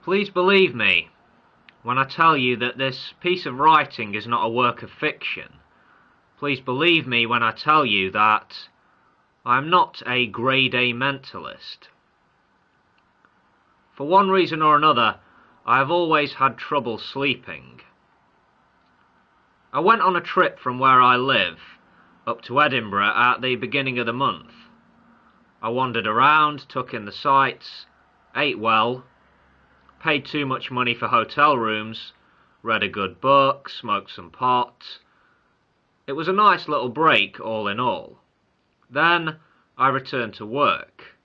Please believe me when I tell you that this piece of writing is not a work of fiction. Please believe me when I tell you that I am not a grade A mentalist. For one reason or another, I have always had trouble sleeping. I went on a trip from where I live up to Edinburgh at the beginning of the month. I wandered around, took in the sights, ate well, paid too much money for hotel rooms, read a good book, smoked some pot. It was a nice little break, all in all. Then I returned to work.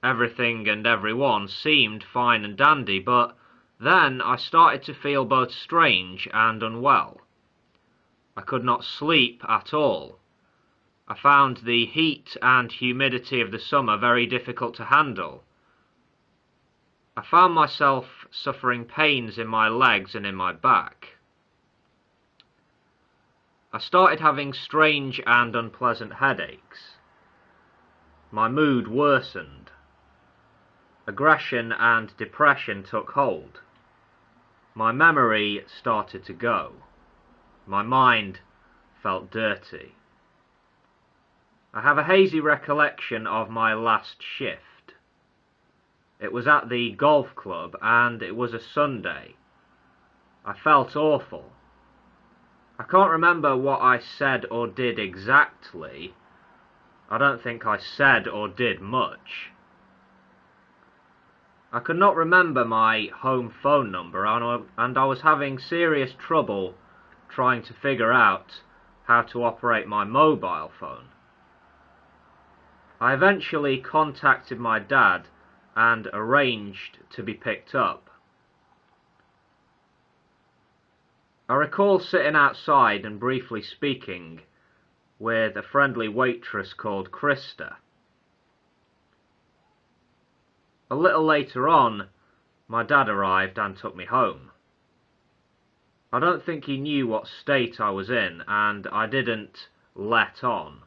Everything and everyone seemed fine and dandy, but then I started to feel both strange and unwell. I could not sleep at all. I found the heat and humidity of the summer very difficult to handle. I found myself suffering pains in my legs and in my back. I started having strange and unpleasant headaches. My mood worsened. Aggression and depression took hold. My memory started to go. My mind felt dirty. I have a hazy recollection of my last shift. It was at the golf club and it was a Sunday. I felt awful. I can't remember what I said or did exactly. I don't think I said or did much. I could not remember my home phone number and I was having serious trouble trying to figure out how to operate my mobile phone. I eventually contacted my dad and arranged to be picked up. I recall sitting outside and briefly speaking with a friendly waitress called Krista. A little later on, my dad arrived and took me home. I don't think he knew what state I was in, and I didn't let on.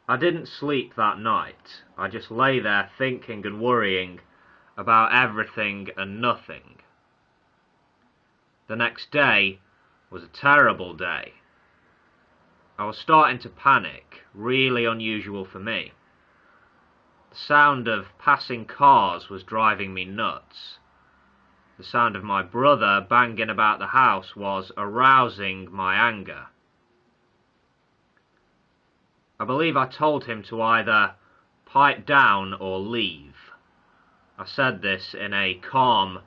I didn't sleep that night. I just lay there thinking and worrying about everything and nothing. The next day was a terrible day. I was starting to panic, really unusual for me. The sound of passing cars was driving me nuts. The sound of my brother banging about the house was arousing my anger. I believe I told him to either pipe down or leave. I said this in a calm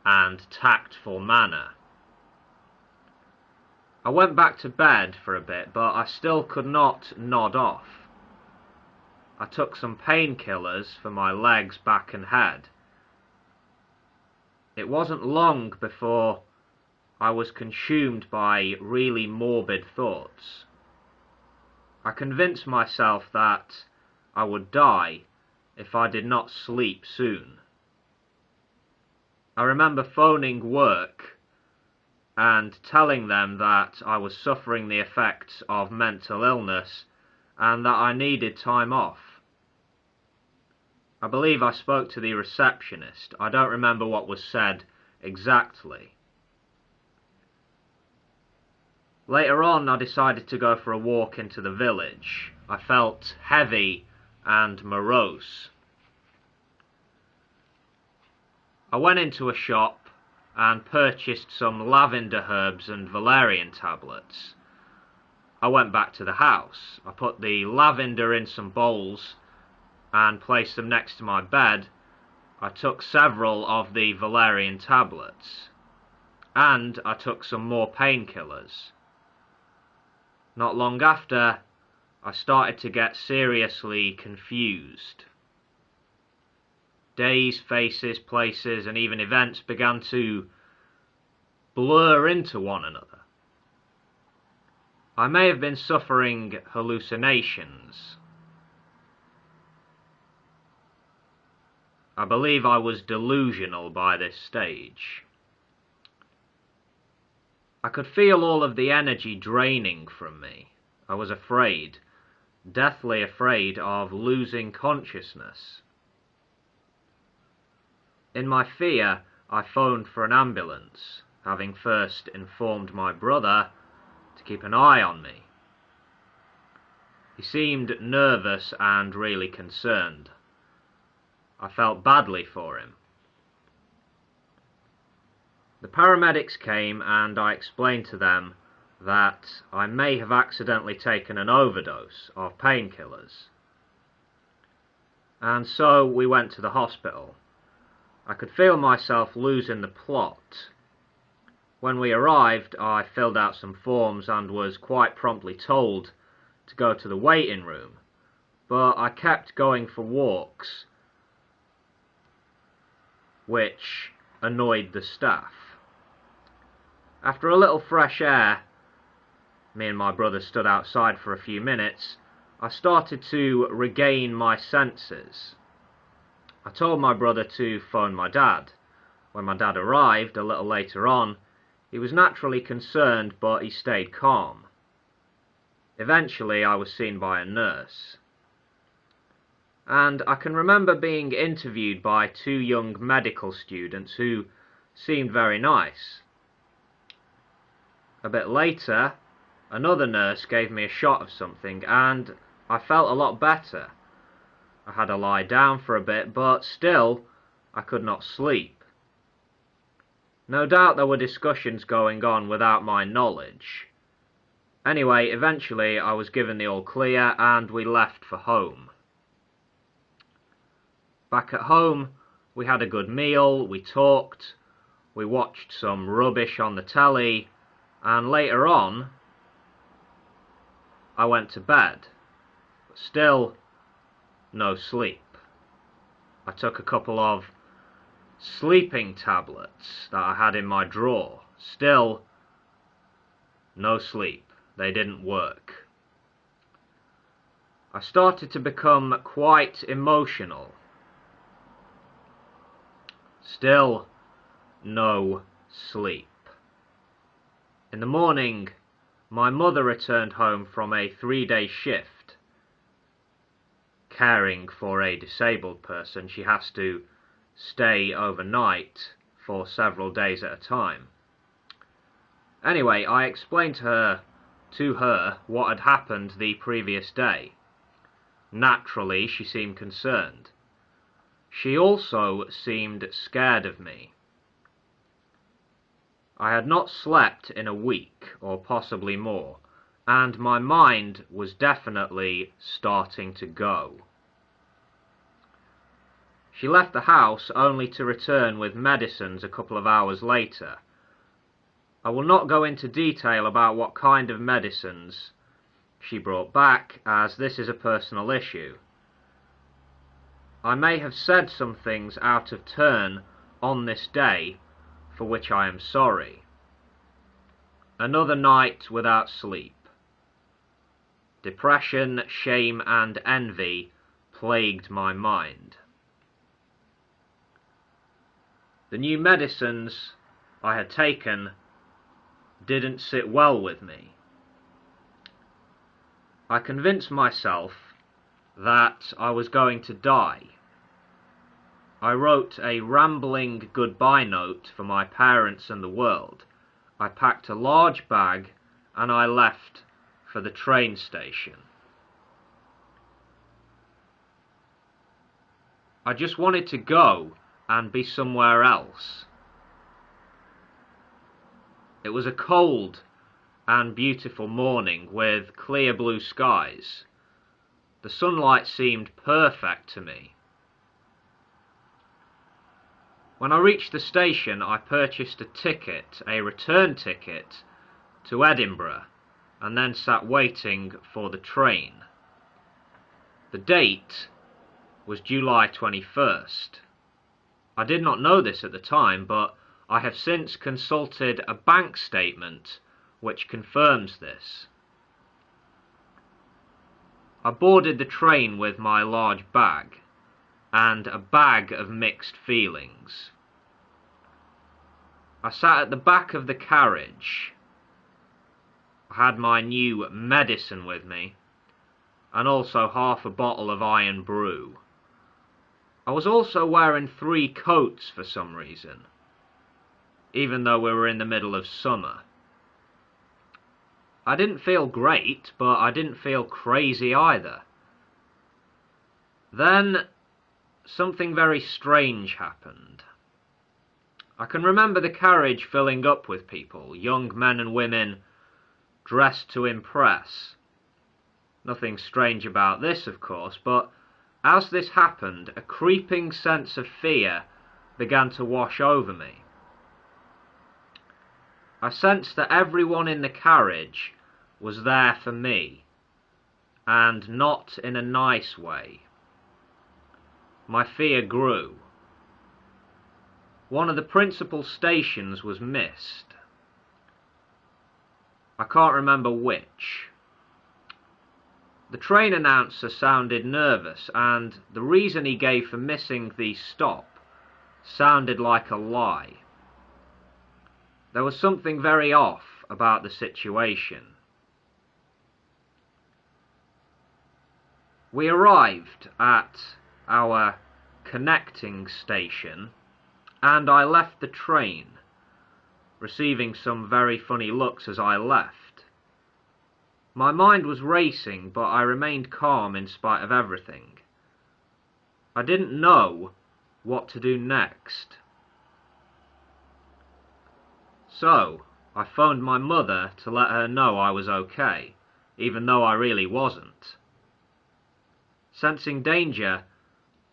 and tactful manner. I went back to bed for a bit, but I still could not nod off. I took some painkillers for my legs, back and head. It wasn't long before I was consumed by really morbid thoughts. I convinced myself that I would die if I did not sleep soon. I remember phoning work and telling them that I was suffering the effects of mental illness and that I needed time off. I believe I spoke to the receptionist. I don't remember what was said exactly. Later on, I decided to go for a walk into the village. I felt heavy and morose. I went into a shop and purchased some lavender herbs and valerian tablets. I went back to the house. I put the lavender in some bowls and placed them next to my bed. I took several of the valerian tablets, and I took some more painkillers. Not long after, I started to get seriously confused. Days, faces, places, and even events began to blur into one another. I may have been suffering hallucinations. I believe I was delusional by this stage. I could feel all of the energy draining from me. I was afraid, deathly afraid of losing consciousness. In my fear, I phoned for an ambulance, having first informed my brother to keep an eye on me. He seemed nervous and really concerned. I felt badly for him. The paramedics came and I explained to them that I may have accidentally taken an overdose of painkillers. And so we went to the hospital. I could feel myself losing the plot. When we arrived, I filled out some forms and was quite promptly told to go to the waiting room, but I kept going for walks, which annoyed the staff. After a little fresh air, me and my brother stood outside for a few minutes, I started to regain my senses. I told my brother to phone my dad. When my dad arrived a little later on, he was naturally concerned, but he stayed calm. Eventually, I was seen by a nurse. And I can remember being interviewed by 2 young medical students who seemed very nice. A bit later, another nurse gave me a shot of something, and I felt a lot better. I had to lie down for a bit, but still, I could not sleep. No doubt there were discussions going on without my knowledge. Anyway, eventually I was given the all clear and we left for home. Back at home, we had a good meal, we talked, we watched some rubbish on the telly, and later on, I went to bed. But still, no sleep. I took a couple of sleeping tablets that I had in my drawer. Still, no sleep. They didn't work. I started to become quite emotional. Still, no sleep. In the morning, my mother returned home from a 3-day shift. Caring for a disabled person, she has to stay overnight for several days at a time. Anyway, I explained to her what had happened the previous day. Naturally, she seemed concerned. She also seemed scared of me. I had not slept in a week, or possibly more, and my mind was definitely starting to go. She left the house only to return with medicines a couple of hours later. I will not go into detail about what kind of medicines she brought back, as this is a personal issue. I may have said some things out of turn on this day, for which I am sorry. Another night without sleep. Depression, shame, and envy plagued my mind. The new medicines I had taken didn't sit well with me. I convinced myself that I was going to die. I wrote a rambling goodbye note for my parents and the world. I packed a large bag and I left for the train station. I just wanted to go and be somewhere else. It was a cold and beautiful morning with clear blue skies. The sunlight seemed perfect to me. When I reached the station, I purchased a ticket, a return ticket, to Edinburgh, and then sat waiting for the train. The date was July 21st. I did not know this at the time, but I have since consulted a bank statement which confirms this. I boarded the train with my large bag, and a bag of mixed feelings. I sat at the back of the carriage. I had my new medicine with me, and also half a bottle of Iron Brew. I was also wearing 3 coats for some reason, even though we were in the middle of summer. I didn't feel great, but I didn't feel crazy either. Then, something very strange happened. I can remember the carriage filling up with people, young men and women, dressed to impress. Nothing strange about this, of course, but as this happened, a creeping sense of fear began to wash over me. I sensed that everyone in the carriage was there for me, and not in a nice way. My fear grew. One of the principal stations was missed. I can't remember which. The train announcer sounded nervous, and the reason he gave for missing the stop sounded like a lie. There was something very off about the situation. We arrived at our connecting station, and I left the train, receiving some very funny looks as I left. My mind was racing, but I remained calm in spite of everything. I didn't know what to do next. So, I phoned my mother to let her know I was okay, even though I really wasn't. Sensing danger,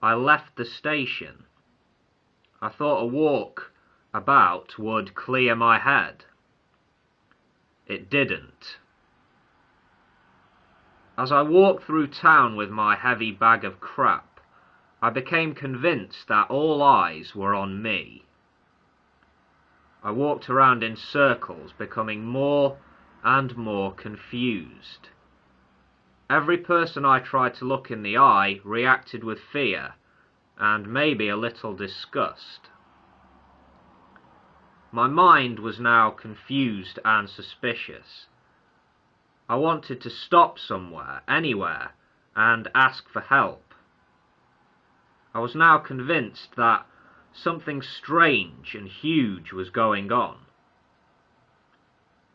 I left the station. I thought a walk about would clear my head. It didn't. As I walked through town with my heavy bag of crap, I became convinced that all eyes were on me. I walked around in circles, becoming more and more confused. Every person I tried to look in the eye reacted with fear and maybe a little disgust. My mind was now confused and suspicious. I wanted to stop somewhere, anywhere, and ask for help. I was now convinced that something strange and huge was going on.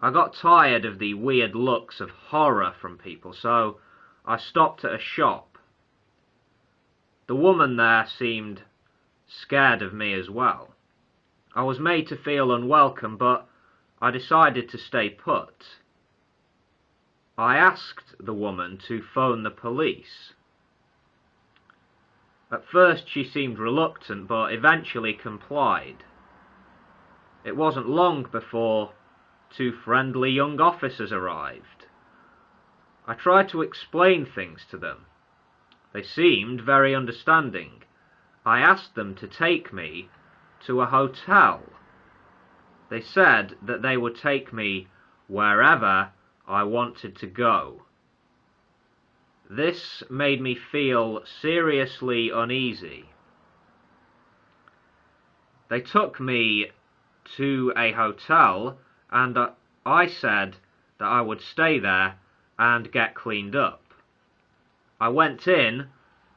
I got tired of the weird looks of horror from people, so I stopped at a shop. The woman there seemed scared of me as well. I was made to feel unwelcome, but I decided to stay put. I asked the woman to phone the police. At first she seemed reluctant, but eventually complied. It wasn't long before 2 friendly young officers arrived. I tried to explain things to them. They seemed very understanding. I asked them to take me to a hotel. They said that they would take me wherever I wanted to go. This made me feel seriously uneasy. They took me to a hotel, and I said that I would stay there and get cleaned up. I went in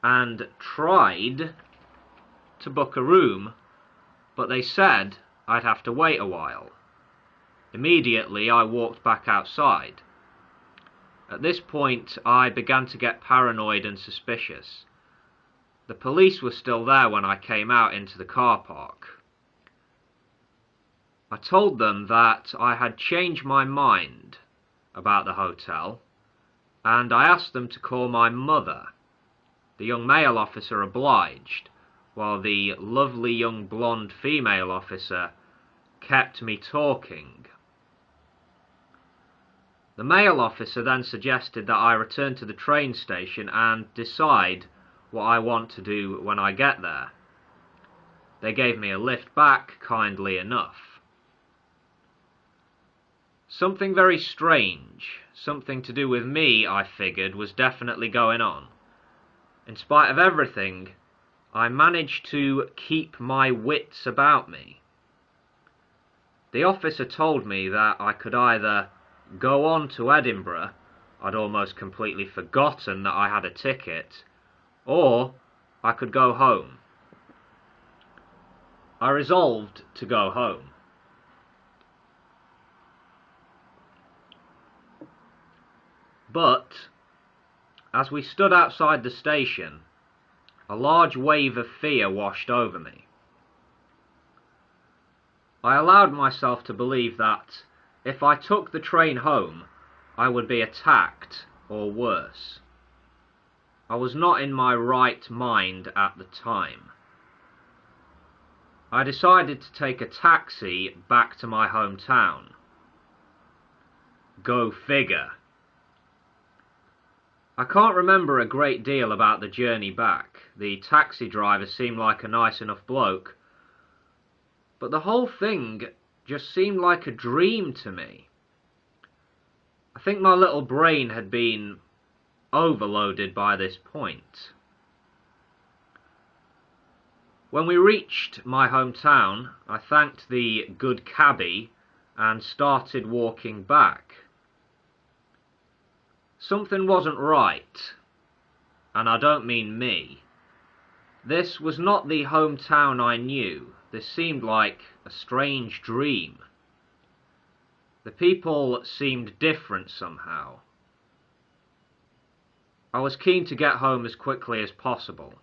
and tried to book a room, but they said I'd have to wait a while. Immediately I walked back outside. At this point I began to get paranoid and suspicious. The police were still there when I came out into the car park. I told them that I had changed my mind about the hotel, and I asked them to call my mother. The young male officer obliged, while the lovely young blonde female officer kept me talking. The male officer then suggested that I return to the train station and decide what I want to do when I get there. They gave me a lift back, kindly enough. Something very strange, something to do with me, I figured, was definitely going on. In spite of everything, I managed to keep my wits about me. The officer told me that I could either go on to Edinburgh, I'd almost completely forgotten that I had a ticket, or I could go home. I resolved to go home. But, as we stood outside the station, a large wave of fear washed over me. I allowed myself to believe that if I took the train home, I would be attacked, or worse. I was not in my right mind at the time. I decided to take a taxi back to my hometown. Go figure. I can't remember a great deal about the journey back. The taxi driver seemed like a nice enough bloke, but the whole thing just seemed like a dream to me. I think my little brain had been overloaded by this point. When we reached my hometown, I thanked the good cabbie and started walking back. Something wasn't right, and I don't mean me. This was not the hometown I knew. This seemed like a strange dream. The people seemed different somehow. I was keen to get home as quickly as possible.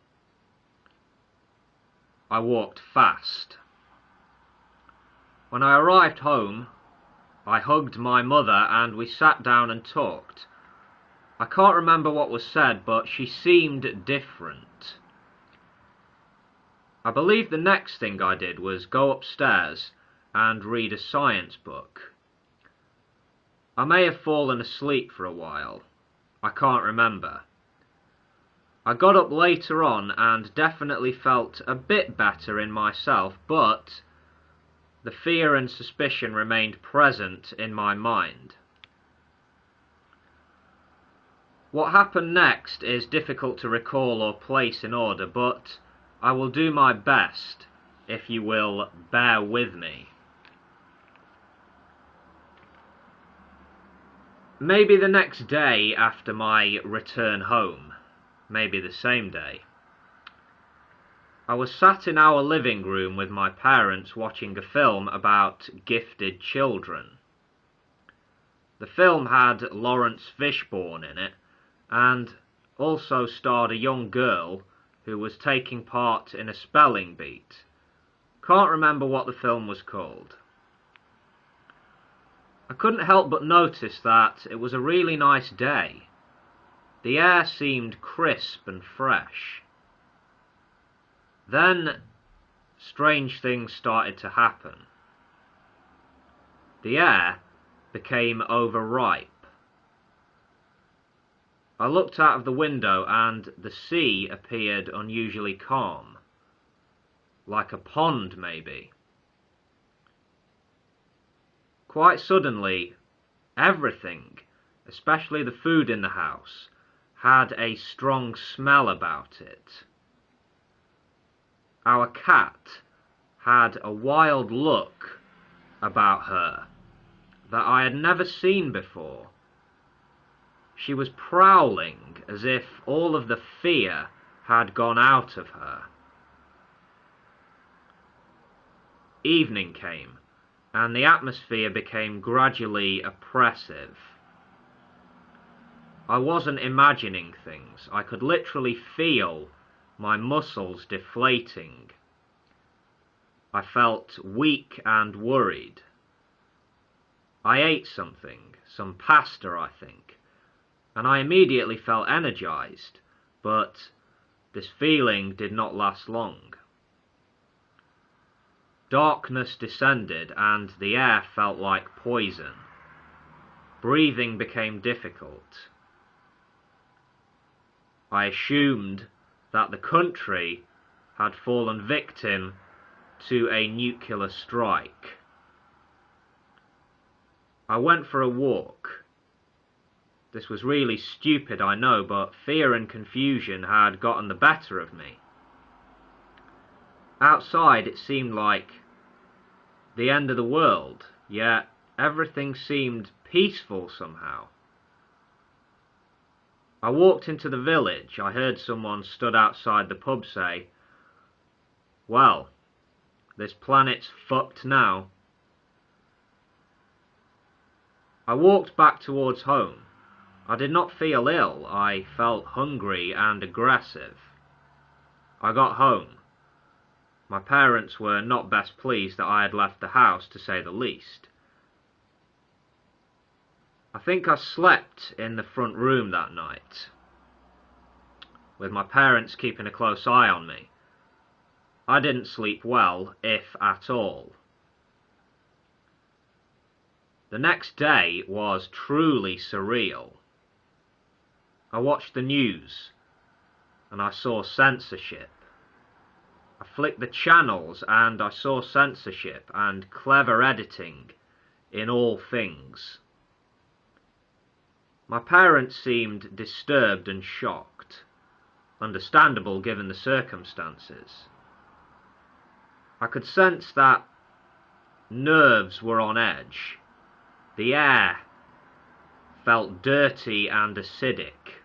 I walked fast. When I arrived home, I hugged my mother and we sat down and talked. I can't remember what was said, but she seemed different. I believe the next thing I did was go upstairs and read a science book. I may have fallen asleep for a while. I can't remember. I got up later on and definitely felt a bit better in myself, but the fear and suspicion remained present in my mind. What happened next is difficult to recall or place in order, but I will do my best, if you will bear with me. Maybe the next day after my return home, maybe the same day, I was sat in our living room with my parents watching a film about gifted children. The film had Lawrence Fishburne in it, and also starred a young girl who was taking part in a spelling bee. Can't remember what the film was called. I couldn't help but notice that it was a really nice day. The air seemed crisp and fresh. Then, strange things started to happen. The air became overripe. I looked out of the window and the sea appeared unusually calm. Like a pond, maybe. Quite suddenly, everything, especially the food in the house, had a strong smell about it. Our cat had a wild look about her that I had never seen before. She was prowling as if all of the fear had gone out of her. Evening came, and the atmosphere became gradually oppressive. I wasn't imagining things. I could literally feel my muscles deflating. I felt weak and worried. I ate something, some pasta, I think, and I immediately felt energized, but this feeling did not last long. Darkness descended and the air felt like poison. Breathing became difficult. I assumed that the country had fallen victim to a nuclear strike. I went for a walk. This was really stupid, I know, but fear and confusion had gotten the better of me. Outside it seemed like the end of the world, yet everything seemed peaceful somehow. I walked into the village. I heard someone stood outside the pub say, "Well, This planet's fucked now. I walked back towards home. I did not feel ill. I felt hungry and aggressive. I got home. My parents were not best pleased that I had left the house, to say the least. I think I slept in the front room that night, with my parents keeping a close eye on me. I didn't sleep well, if at all. The next day was truly surreal. I watched the news, and I saw censorship. I flicked the channels, and I saw censorship and clever editing in all things. My parents seemed disturbed and shocked, understandable given the circumstances. I could sense that nerves were on edge. The air felt dirty and acidic.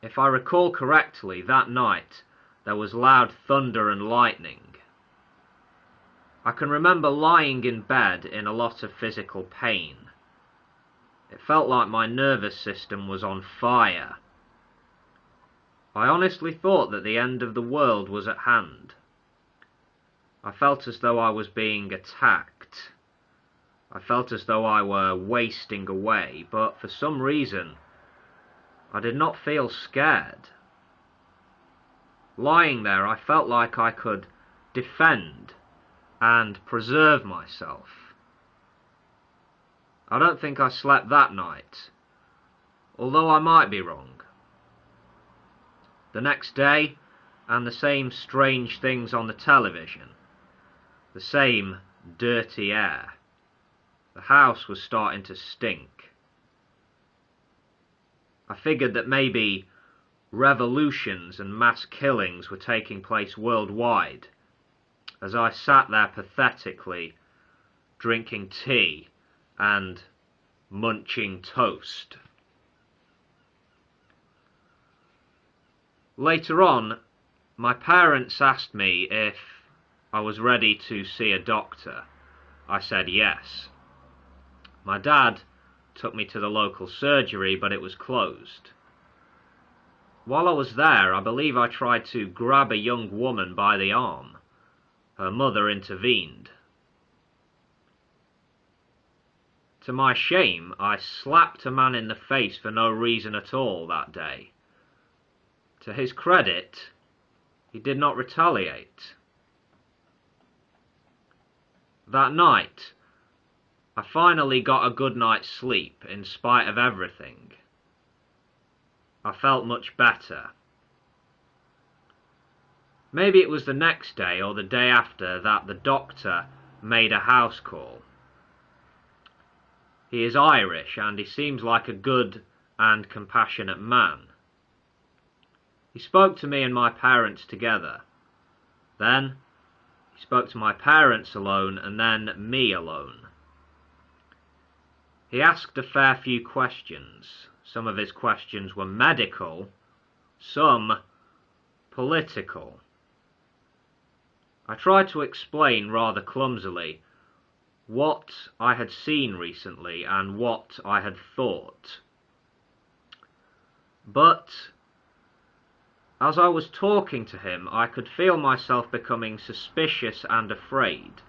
If I recall correctly, that night there was loud thunder and lightning. I can remember lying in bed in a lot of physical pain. It felt like my nervous system was on fire. I honestly thought that the end of the world was at hand. I felt as though I was being attacked. I felt as though I were wasting away, but for some reason, I did not feel scared. Lying there, I felt like I could defend and preserve myself. I don't think I slept that night, although I might be wrong. The next day, and the same strange things on the television. The same dirty air. The house was starting to stink. I figured that maybe revolutions and mass killings were taking place worldwide, as I sat there pathetically, drinking tea and munching toast. Later on, my parents asked me if I was ready to see a doctor. I said yes. My dad took me to the local surgery, but it was closed. While I was there, I believe I tried to grab a young woman by the arm. Her mother intervened. To my shame, I slapped a man in the face for no reason at all that day. To his credit, he did not retaliate. That night, I finally got a good night's sleep in spite of everything. I felt much better. Maybe it was the next day or the day after that the doctor made a house call. He is Irish and he seems like a good and compassionate man. He spoke to me and my parents together. Then he spoke to my parents alone and then me alone. He asked a fair few questions. Some of his questions were medical, some political. I tried to explain rather clumsily what I had seen recently and what I had thought. But as I was talking to him, I could feel myself becoming suspicious and afraid.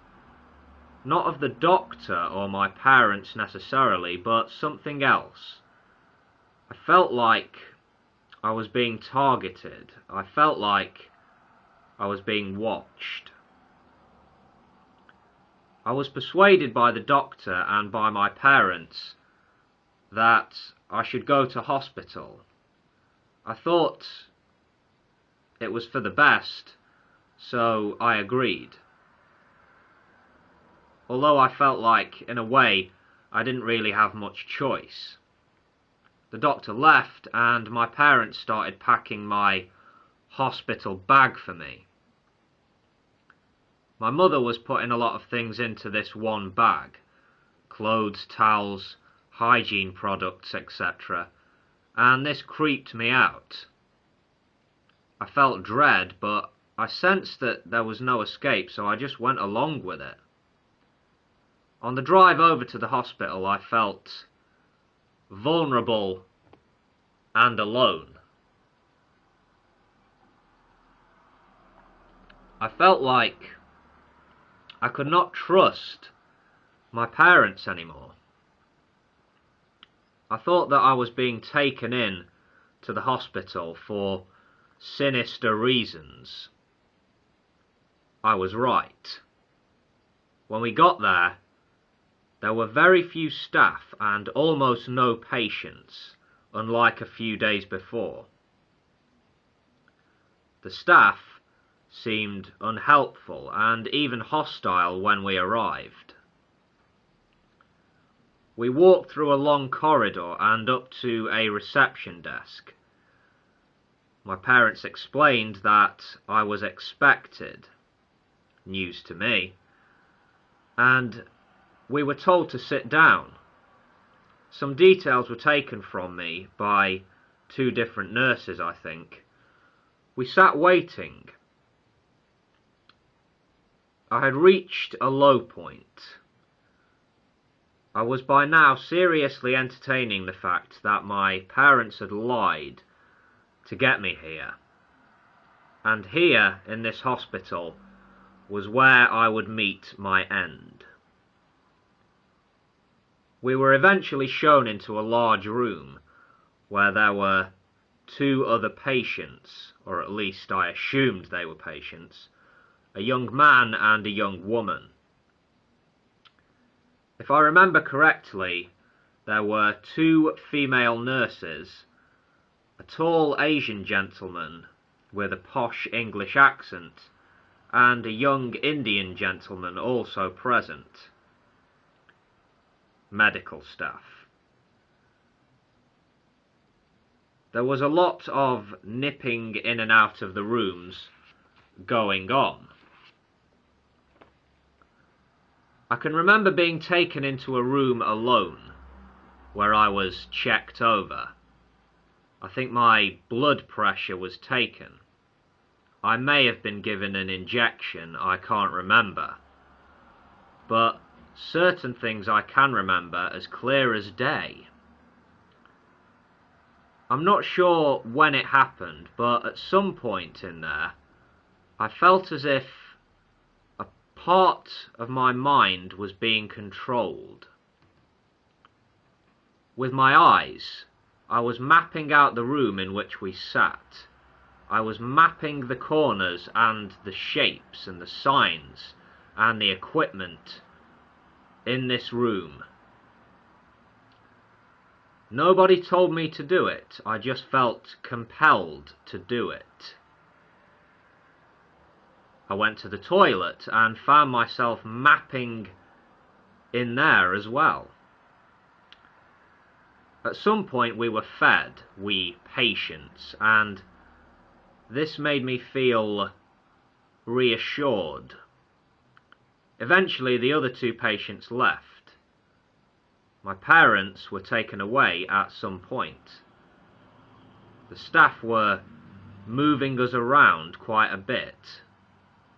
Not of the doctor or my parents necessarily, but something else. I felt like I was being targeted. I felt like I was being watched. I was persuaded by the doctor and by my parents that I should go to hospital. I thought it was for the best, so I agreed. Although I felt like, in a way, I didn't really have much choice. The doctor left and my parents started packing my hospital bag for me. My mother was putting a lot of things into this one bag. Clothes, towels, hygiene products, etc. And this creeped me out. I felt dread, but I sensed that there was no escape, so I just went along with it. On the drive over to the hospital, I felt vulnerable and alone. I felt like I could not trust my parents anymore. I thought that I was being taken in to the hospital for sinister reasons. I was right. When we got there were very few staff and almost no patients, unlike a few days before. The staff seemed unhelpful and even hostile when we arrived. We walked through a long corridor and up to a reception desk. My parents explained that I was expected, news to me, and we were told to sit down. Some details were taken from me by 2 different nurses, I think. We sat waiting. I had reached a low point. I was by now seriously entertaining the fact that my parents had lied to get me here. And here, in this hospital, was where I would meet my end. We were eventually shown into a large room where there were 2 other patients, or at least I assumed they were patients, a young man and a young woman. If I remember correctly, there were 2 female nurses, a tall Asian gentleman with a posh English accent, and a young Indian gentleman also present. Medical staff. There was a lot of nipping in and out of the rooms going on. I can remember being taken into a room alone, where I was checked over. I think my blood pressure was taken. I may have been given an injection, I can't remember. But certain things I can remember as clear as day. I'm not sure when it happened, but at some point in there, I felt as if a part of my mind was being controlled. With my eyes, I was mapping out the room in which we sat. I was mapping the corners and the shapes and the signs and the equipment in this room. Nobody told me to do it, I just felt compelled to do it. I went to the toilet and found myself mapping in there as well. At some point we were fed, we patients, and this made me feel reassured. Eventually the other 2 patients left. My parents were taken away at some point. The staff were moving us around quite a bit.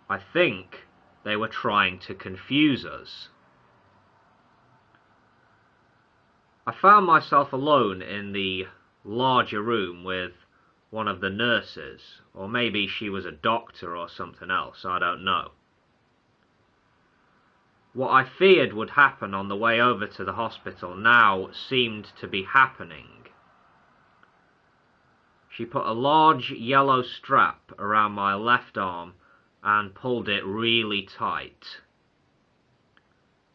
I think they were trying to confuse us. I found myself alone in the larger room with one of the nurses, or maybe she was a doctor or something else, I don't know. What I feared would happen on the way over to the hospital now seemed to be happening. She put a large yellow strap around my left arm and pulled it really tight.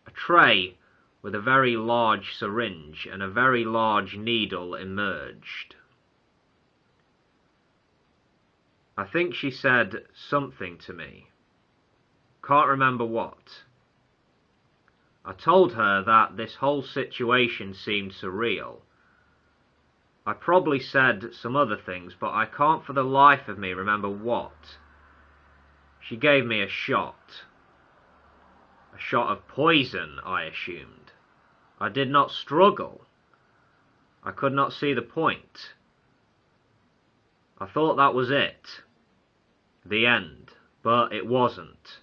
A tray with a very large syringe and a very large needle emerged. I think she said something to me. Can't remember what. I told her that this whole situation seemed surreal. I probably said some other things, but I can't for the life of me remember what. She gave me a shot. A shot of poison, I assumed. I did not struggle. I could not see the point. I thought that was it. The end. but it wasn't.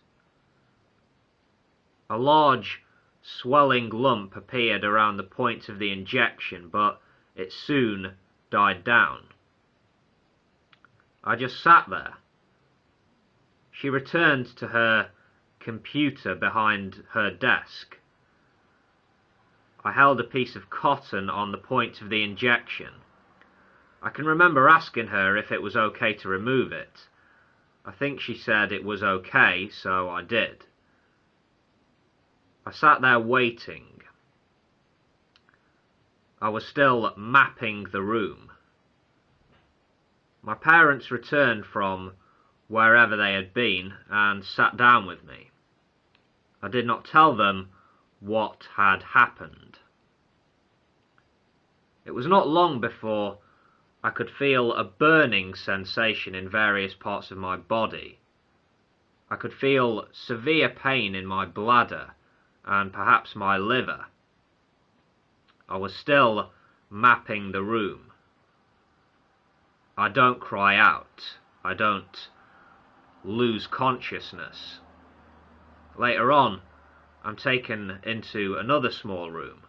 A large, swelling lump appeared around the point of the injection, but it soon died down. I just sat there. She returned to her computer behind her desk. I held a piece of cotton on the point of the injection. I can remember asking her if it was okay to remove it. I think she said it was okay, so I did. I sat there waiting. I was still mapping the room. My parents returned from wherever they had been and sat down with me. I did not tell them what had happened. It was not long before I could feel a burning sensation in various parts of my body. I could feel severe pain in my bladder and perhaps my liver. I was still mapping the room. I don't cry out. I don't lose consciousness. Later on, I'm taken into another small room.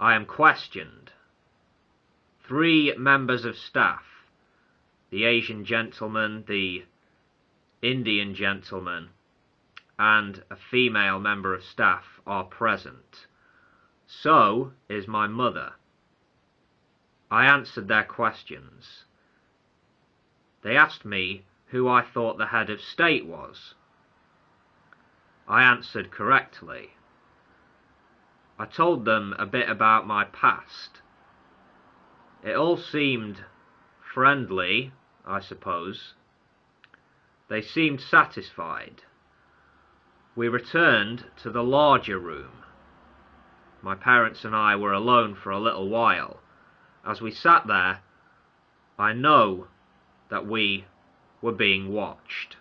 I am questioned. 3 members of staff, the Asian gentleman, the Indian gentleman, and a female member of staff are present. So is my mother. I answered their questions. They asked me who I thought the head of state was. I answered correctly. I told them a bit about my past. It all seemed friendly, I suppose. They seemed satisfied. We returned to the larger room. My parents and I were alone for a little while. As we sat there, I know that we were being watched.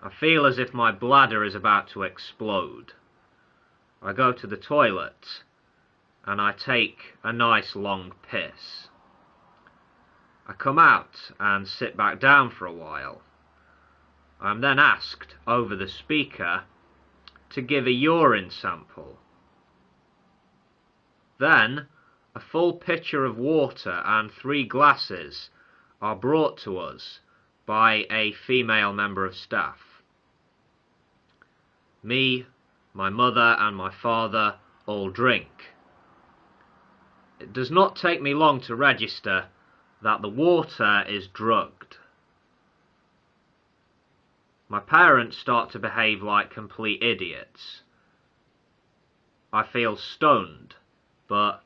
I feel as if my bladder is about to explode. I go to the toilet and I take a nice long piss. I come out and sit back down for a while. I am then asked over the speaker to give a urine sample. Then a full pitcher of water and 3 glasses are brought to us by a female member of staff. Me, my mother and my father all drink. It does not take me long to register that the water is drugged. My parents start to behave like complete idiots. I feel stoned, but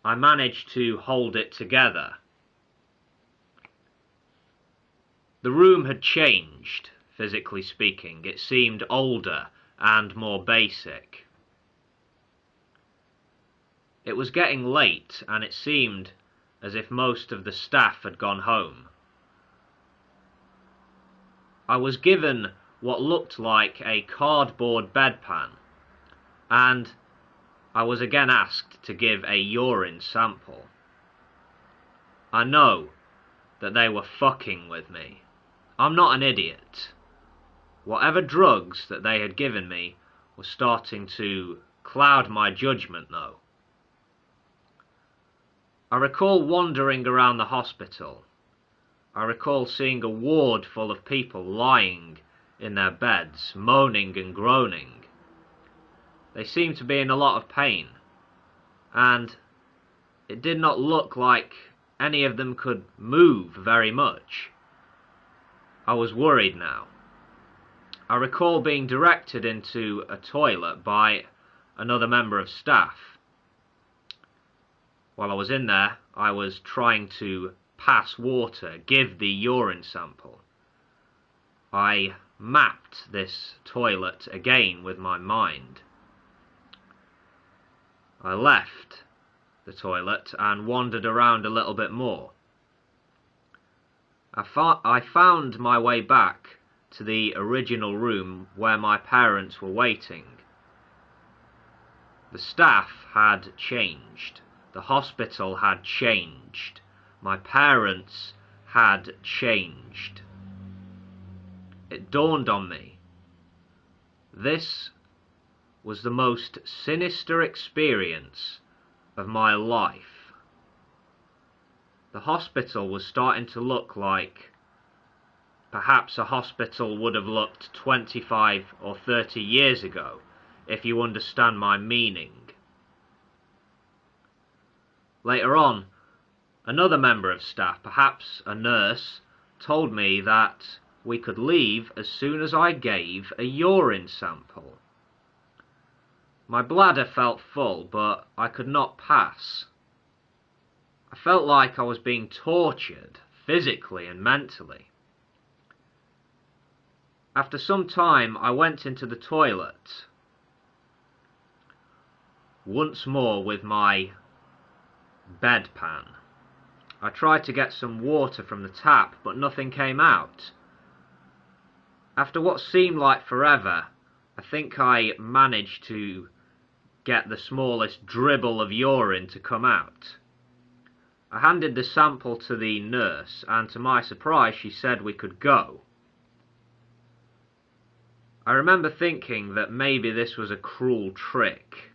I manage to hold it together. The room had changed, physically speaking. It seemed older and more basic. It was getting late, and it seemed as if most of the staff had gone home. I was given what looked like a cardboard bedpan, and I was again asked to give a urine sample. I know that they were fucking with me. I'm not an idiot. Whatever drugs that they had given me were starting to cloud my judgment, though. I recall wandering around the hospital. I recall seeing a ward full of people lying in their beds, moaning and groaning. They seemed to be in a lot of pain, and it did not look like any of them could move very much. I was worried now. I recall being directed into a toilet by another member of staff. While I was in there, I was trying to pass water, give the urine sample. I mapped this toilet again with my mind. I left the toilet and wandered around a little bit more. I found my way back to the original room where my parents were waiting. The staff had changed. The hospital had changed. My parents had changed. it dawned on me. This was the most sinister experience of my life. The hospital was starting to look like perhaps a hospital would have looked 25 or 30 years ago, if you understand my meaning. Later on, another member of staff, perhaps a nurse, told me that we could leave as soon as I gave a urine sample. My bladder felt full, but I could not pass. I felt like I was being tortured, physically and mentally. After some time, I went into the toilet, once more with my bedpan. I tried to get some water from the tap, but nothing came out. After what seemed like forever, I think I managed to get the smallest dribble of urine to come out. I handed the sample to the nurse, and to my surprise she said we could go. I remember thinking that maybe this was a cruel trick,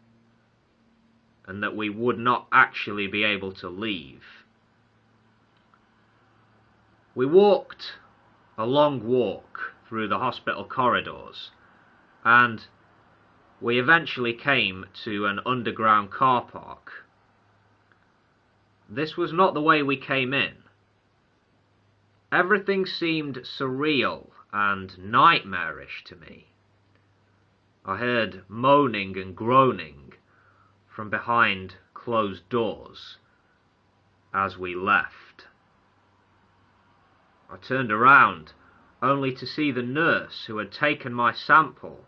and that we would not actually be able to leave. We walked a long walk through the hospital corridors, and we eventually came to an underground car park. This was not the way we came in. Everything seemed surreal and nightmarish to me. I heard moaning and groaning from behind closed doors as we left. I turned around, only to see the nurse who had taken my sample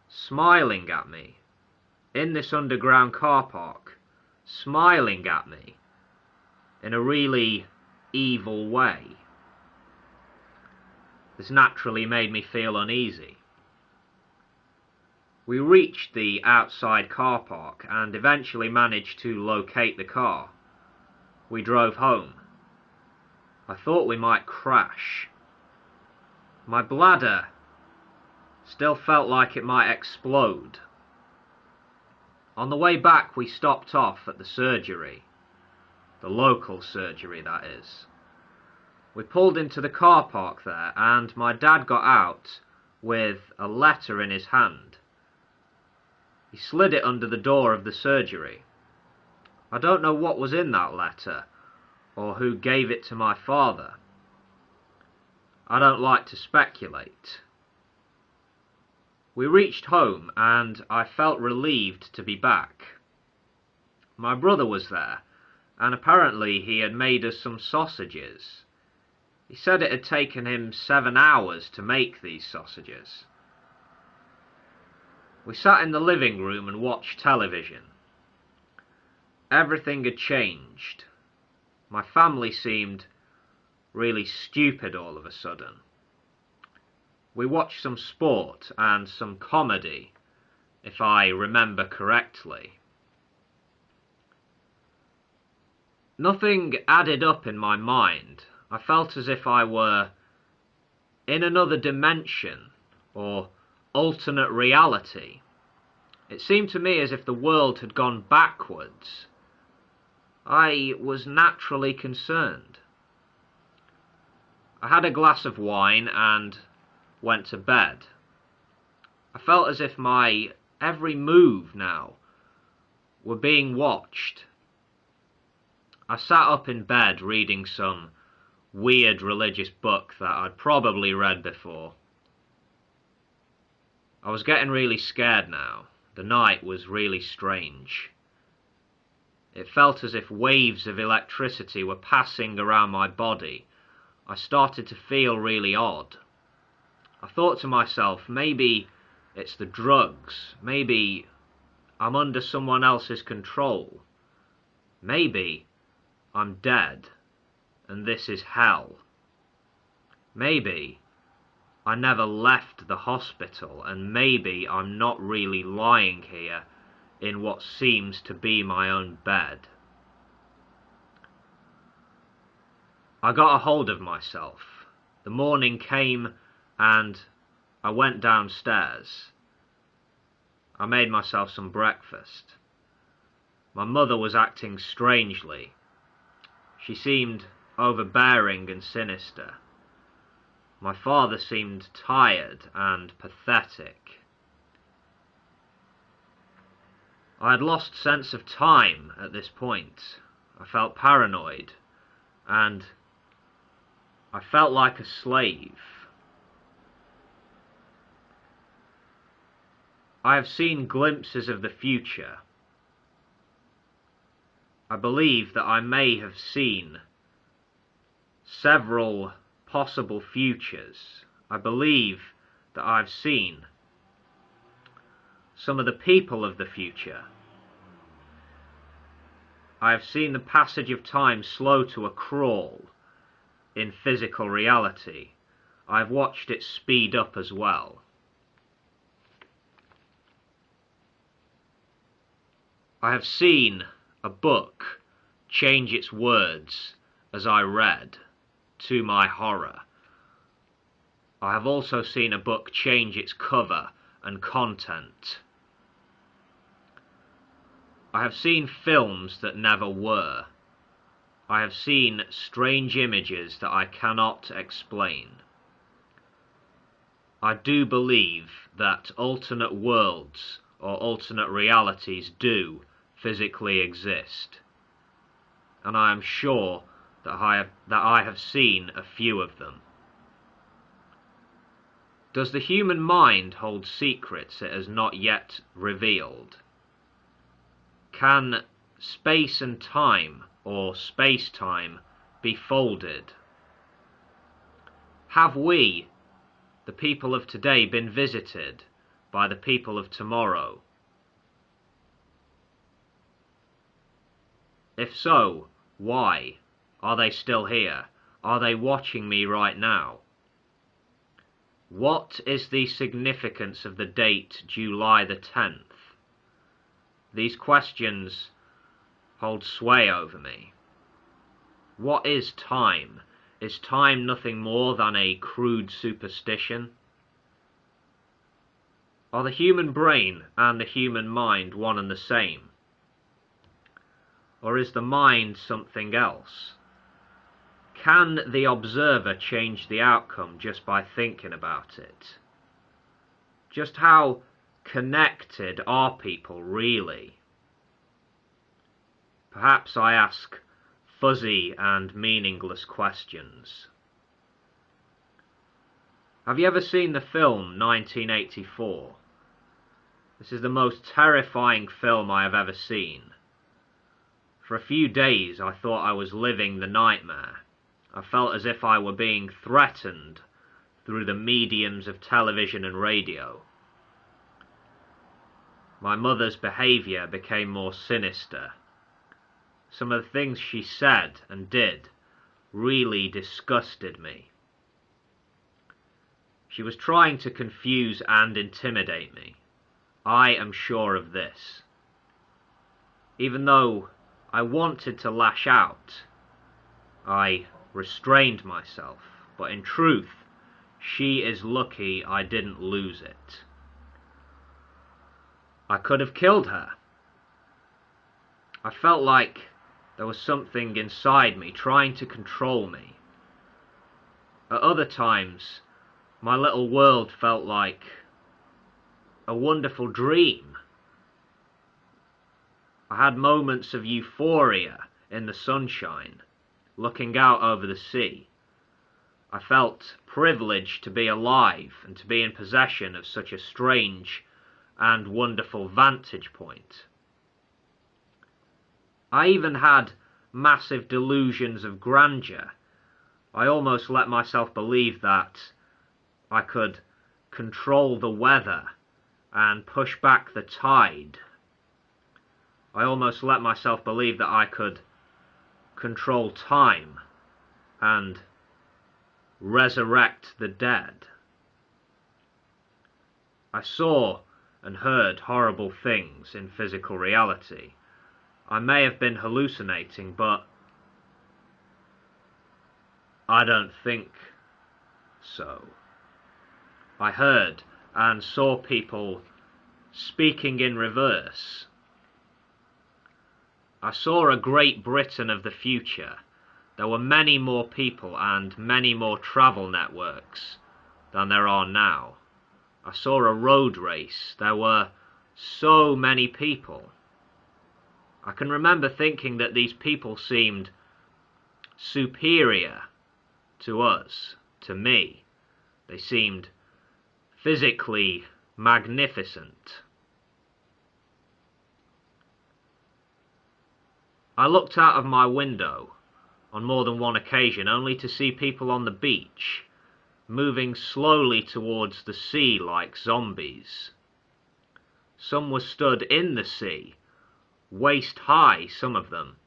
smiling at me in this underground car park, smiling at me in a really evil way. This naturally made me feel uneasy. We reached the outside car park and eventually managed to locate the car. We drove home. I thought we might crash. My bladder still felt like it might explode. On the way back, we stopped off at the surgery. The local surgery, that is. We pulled into the car park there, and my dad got out with a letter in his hand. He slid it under the door of the surgery. I don't know what was in that letter, or who gave it to my father. I don't like to speculate. We reached home, and I felt relieved to be back. My brother was there, and apparently he had made us some sausages. He said it had taken him 7 hours to make these sausages. We sat in the living room and watched television. Everything had changed. My family seemed really stupid all of a sudden. We watched some sport and some comedy, if I remember correctly. Nothing added up in my mind. I felt as if I were in another dimension or alternate reality. It seemed to me as if the world had gone backwards. I was naturally concerned. I had a glass of wine and went to bed. I felt as if my every move now were being watched. I sat up in bed reading some weird religious book that I'd probably read before. I was getting really scared now. The night was really strange. It felt as if waves of electricity were passing around my body. I started to feel really odd. I thought to myself, maybe it's the drugs. Maybe I'm under someone else's control. Maybe I'm dead, and this is hell. Maybe I never left the hospital, and maybe I'm not really lying here in what seems to be my own bed. I got a hold of myself. The morning came and I went downstairs. I made myself some breakfast. My mother was acting strangely. She seemed overbearing and sinister. My father seemed tired and pathetic. I had lost sense of time at this point. I felt paranoid, and I felt like a slave. I have seen glimpses of the future. I believe that I may have seen several possible futures. I believe that I've seen some of the people of the future. I have seen the passage of time slow to a crawl in physical reality. I have watched it speed up as well. I have seen a book change its words as I read, to my horror. I have also seen a book change its cover and content. I have seen films that never were. I have seen strange images that I cannot explain. I do believe that alternate worlds or alternate realities do physically exist, and I am sure that I have seen a few of them. Does the human mind hold secrets it has not yet revealed? Can space and time, or space-time, be folded? Have we, the people of today, been visited by the people of tomorrow? If so, why? Are they still here? Are they watching me right now? What is the significance of the date July the 10th? These questions hold sway over me. What is time? Is time nothing more than a crude superstition? Are the human brain and the human mind one and the same? Or is the mind something else? Can the observer change the outcome just by thinking about it? Just how connected are people really? Perhaps I ask fuzzy and meaningless questions. Have you ever seen the film 1984? This is the most terrifying film I have ever seen. For a few days I thought I was living the nightmare. I felt as if I were being threatened through the mediums of television and radio. My mother's behaviour became more sinister. Some of the things she said and did really disgusted me. She was trying to confuse and intimidate me. I am sure of this. Even though I wanted to lash out, I restrained myself, but in truth, she is lucky I didn't lose it. I could have killed her. I felt like there was something inside me trying to control me. At other times, my little world felt like a wonderful dream. I had moments of euphoria in the sunshine, looking out over the sea. I felt privileged to be alive and to be in possession of such a strange and wonderful vantage point. I even had massive delusions of grandeur. I almost let myself believe that I could control the weather and push back the tide. I almost let myself believe that I could control time and resurrect the dead. I saw and heard horrible things in physical reality. I may have been hallucinating, but I don't think so. I heard and saw people speaking in reverse. I saw a Great Britain of the future. There were many more people and many more travel networks than there are now. I saw a road race. There were so many people. I can remember thinking that these people seemed superior to us, to me. They seemed physically magnificent. I looked out of my window on more than one occasion, only to see people on the beach, moving slowly towards the sea like zombies. Some were stood in the sea, waist high, some of them.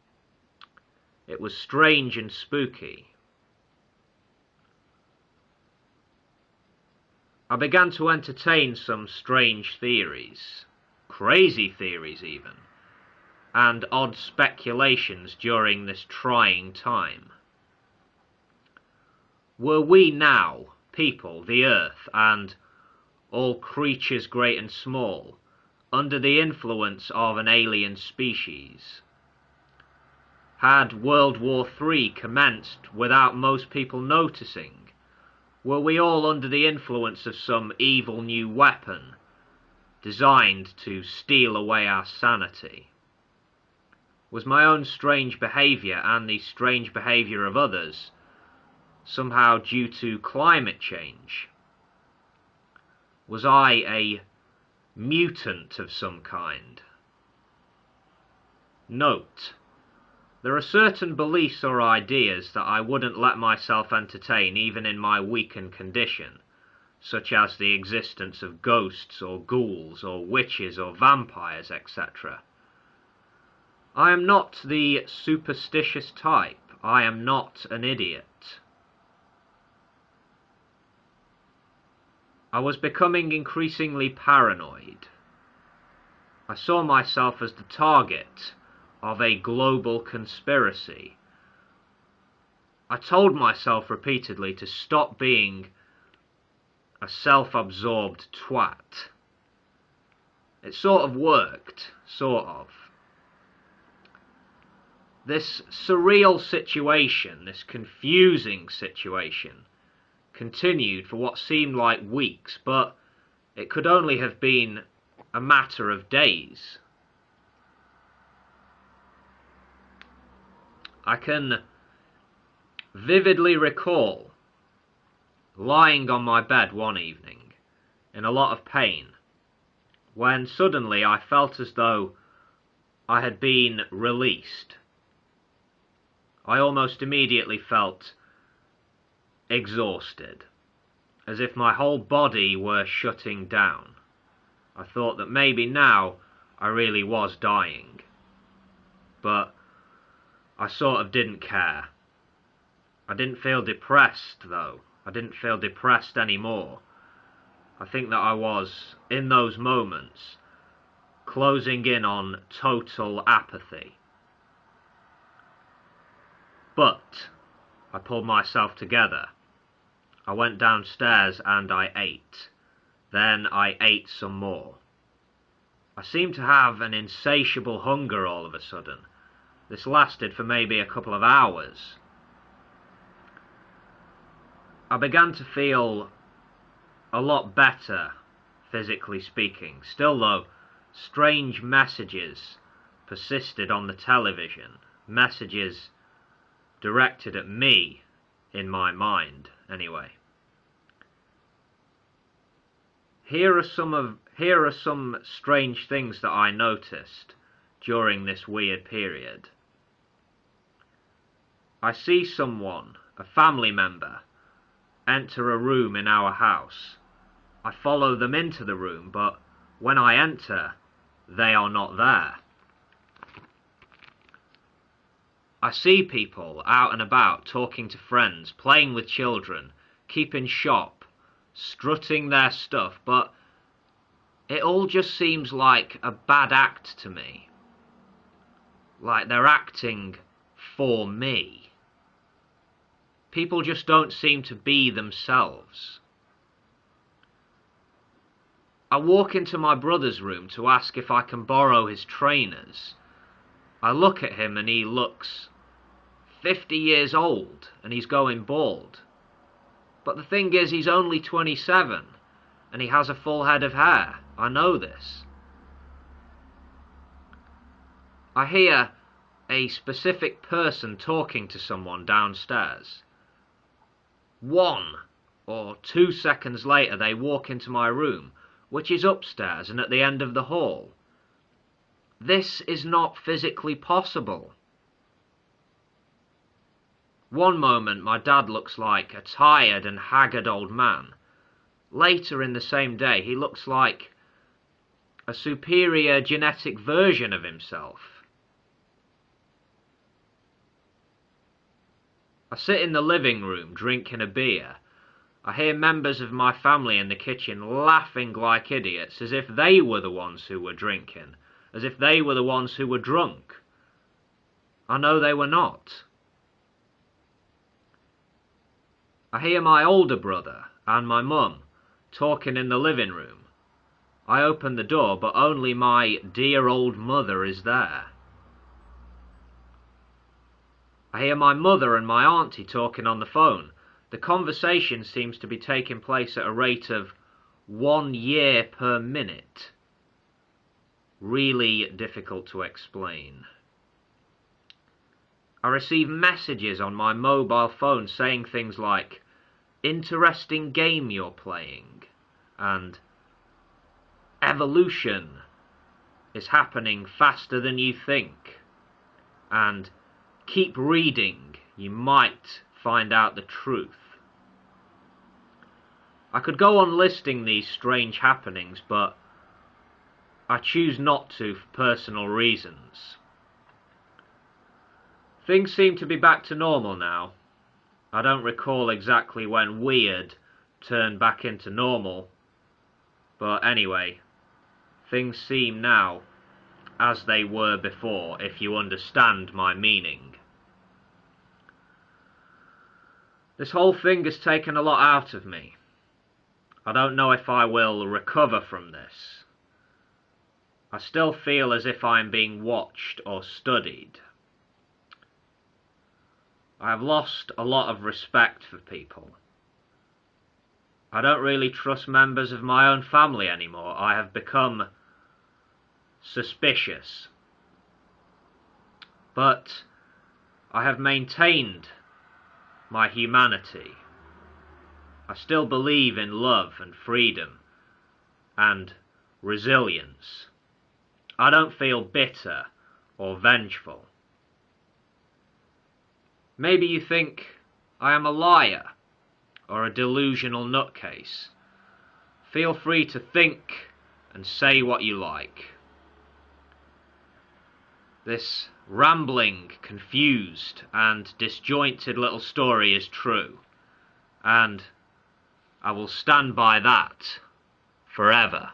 It was strange and spooky. I began to entertain some strange theories, crazy theories even, and odd speculations during this trying time. Were we now, people, the earth, and all creatures great and small, under the influence of an alien species? Had World War III commenced without most people noticing? Were we all under the influence of some evil new weapon, designed to steal away our sanity? Was my own strange behaviour and the strange behaviour of others somehow due to climate change? Was I a mutant of some kind? Note: there are certain beliefs or ideas that I wouldn't let myself entertain even in my weakened condition, such as the existence of ghosts or ghouls or witches or vampires, etc. I am not the superstitious type. I am not an idiot. I was becoming increasingly paranoid. I saw myself as the target of a global conspiracy. I told myself repeatedly to stop being a self-absorbed twat. It sort of worked, sort of. This surreal situation, this confusing situation, continued for what seemed like weeks, but it could only have been a matter of days. I can vividly recall lying on my bed one evening in a lot of pain, when suddenly I felt as though I had been released. I almost immediately felt exhausted, as if my whole body were shutting down. I thought that maybe now I really was dying, but I sort of didn't care. I didn't feel depressed, though. I didn't feel depressed anymore. I think that I was, in those moments, closing in on total apathy. But I pulled myself together. I went downstairs and I ate. Then I ate some more. I seemed to have an insatiable hunger all of a sudden. This lasted for maybe a couple of hours. I began to feel a lot better, physically speaking. Still though, strange messages persisted on the television. Messages directed at me, in my mind, anyway. Here are some strange things that I noticed during this weird period. I see someone, a family member, enter a room in our house. I follow them into the room, but when I enter, they are not there. I see people out and about, talking to friends, playing with children, keeping shop, strutting their stuff, but it all just seems like a bad act to me. Like they're acting for me. People just don't seem to be themselves. I walk into my brother's room to ask if I can borrow his trainers. I look at him and he looks 50 years old and he's going bald. But the thing is, he's only 27 and he has a full head of hair. I know this. I hear a specific person talking to someone downstairs. 1 or 2 seconds later, they walk into my room, which is upstairs and at the end of the hall. This is not physically possible. One moment, my dad looks like a tired and haggard old man. Later in the same day, he looks like a superior genetic version of himself. I sit in the living room drinking a beer. I hear members of my family in the kitchen laughing like idiots, as if they were the ones who were drinking, as if they were the ones who were drunk. I know they were not. I hear my older brother and my mum talking in the living room. I open the door, but only my dear old mother is there. I hear my mother and my auntie talking on the phone. The conversation seems to be taking place at a rate of 1 year per minute. Really difficult to explain. I receive messages on my mobile phone saying things like, "Interesting game you're playing," and "Evolution is happening faster than you think," and "Keep reading, you might find out the truth." I could go on listing these strange happenings, but I choose not to for personal reasons. Things seem to be back to normal now. I don't recall exactly when weird turned back into normal, but anyway, things seem now as they were before, if you understand my meaning. This whole thing has taken a lot out of me. I don't know if I will recover from this. I still feel as if I am being watched or studied. I have lost a lot of respect for people. I don't really trust members of my own family anymore. I have become suspicious. But I have maintained my humanity. I still believe in love and freedom and resilience. I don't feel bitter or vengeful. Maybe you think I am a liar or a delusional nutcase. Feel free to think and say what you like. This rambling, confused, and disjointed little story is true, and I will stand by that forever.